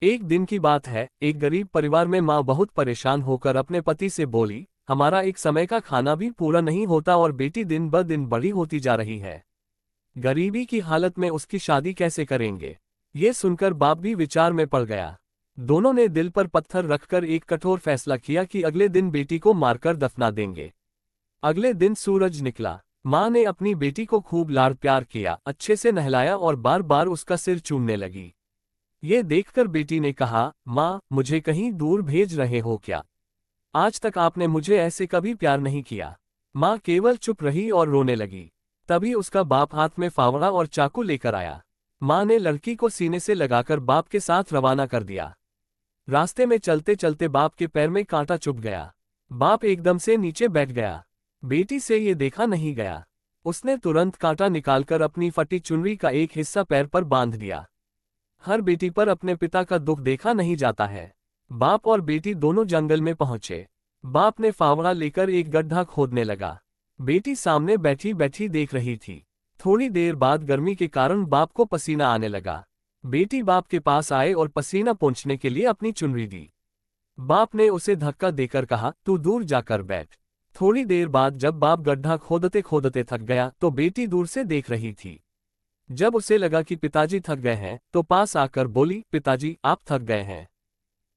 एक दिन की बात है, एक गरीब परिवार में माँ बहुत परेशान होकर अपने पति से बोली, हमारा एक समय का खाना भी पूरा नहीं होता और बेटी दिन ब दिन बड़ी होती जा रही है। गरीबी की हालत में उसकी शादी कैसे करेंगे? ये सुनकर बाप भी विचार में पड़ गया। दोनों ने दिल पर पत्थर रखकर एक कठोर फैसला किया कि अगले दिन बेटी को मारकर दफना देंगे। अगले दिन सूरज निकला। माँ ने अपनी बेटी को खूब लाड़ प्यार किया, अच्छे से नहलाया और बार बार उसका सिर चूमने लगी। ये देखकर बेटी ने कहा, माँ, मुझे कहीं दूर भेज रहे हो क्या? आज तक आपने मुझे ऐसे कभी प्यार नहीं किया। माँ केवल चुप रही और रोने लगी। तभी उसका बाप हाथ में फावड़ा और चाकू लेकर आया। माँ ने लड़की को सीने से लगाकर बाप के साथ रवाना कर दिया। रास्ते में चलते चलते बाप के पैर में कांटा चुभ गया। बाप एकदम से नीचे बैठ गया। बेटी से ये देखा नहीं गया। उसने तुरंत कांटा निकालकर अपनी फटी चुनरी का एक हिस्सा पैर पर बांध दिया। हर बेटी पर अपने पिता का दुख देखा नहीं जाता है। बाप और बेटी दोनों जंगल में पहुंचे। बाप ने फावड़ा लेकर एक गड्ढा खोदने लगा। बेटी सामने बैठी बैठी देख रही थी। थोड़ी देर बाद गर्मी के कारण बाप को पसीना आने लगा। बेटी बाप के पास आए और पसीना पोंछने के लिए अपनी चुनरी दी। बाप ने उसे धक्का देकर कहा, तू दूर जाकर बैठ। थोड़ी देर बाद जब बाप गड्ढा खोदते खोदते थक गया तो बेटी दूर से देख रही थी। जब उसे लगा कि पिताजी थक गए हैं तो पास आकर बोली, पिताजी, आप थक गए हैं।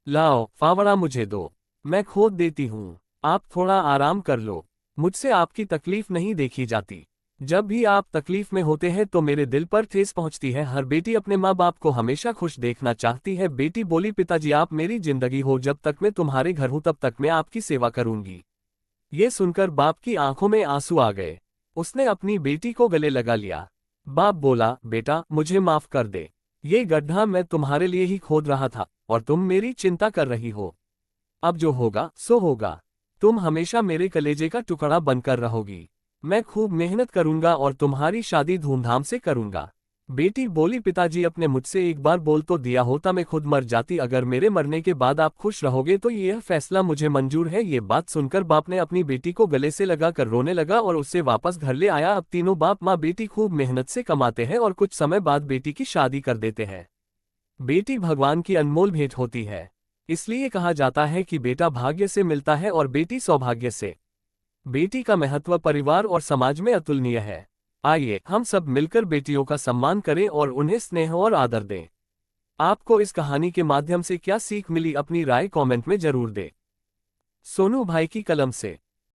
लाओ, फावड़ा मुझे दो, मैं खोद देती हूँ। आप थोड़ा आराम कर लो। मुझसे आपकी तकलीफ नहीं देखी जाती। जब भी आप तकलीफ में होते हैं तो मेरे दिल पर ठेस पहुंचती है। हर बेटी अपने माँ बाप को हमेशा खुश देखना चाहती है। बेटी बोली, पिताजी, आप मेरी जिंदगी हो, जब तक मैं तुम्हारे घर हूं तब तक मैं आपकी सेवा करूंगी। ये सुनकर बाप की आंखों में आंसू आ गए। उसने अपनी बेटी को गले लगा लिया। बाप बोला, बेटा, मुझे माफ कर दे। ये गड्ढा मैं तुम्हारे लिए ही खोद रहा था और तुम मेरी चिंता कर रही हो। अब जो होगा सो होगा। तुम हमेशा मेरे कलेजे का टुकड़ा बनकर रहोगी। मैं खूब मेहनत करूंगा और तुम्हारी शादी धूमधाम से करूंगा। बेटी बोली, पिताजी, अपने मुझसे एक बार बोल तो दिया होता, मैं खुद मर जाती। अगर मेरे मरने के बाद आप खुश रहोगे तो यह फैसला मुझे मंजूर है। ये बात सुनकर बाप ने अपनी बेटी को गले से लगाकर रोने लगा और उससे वापस घर ले आया। अब तीनों बाप माँ बेटी खूब मेहनत से कमाते हैं और कुछ समय बाद बेटी की शादी कर देते हैं। बेटी भगवान की अनमोल भेंट होती है। इसलिए कहा जाता है कि बेटा भाग्य से मिलता है और बेटी सौभाग्य से। बेटी का महत्व परिवार और समाज में अतुलनीय है। आइए हम सब मिलकर बेटियों का सम्मान करें और उन्हें स्नेह और आदर दें। आपको इस कहानी के माध्यम से क्या सीख मिली, अपनी राय कमेंट में जरूर दें। सोनू भाई की कलम से।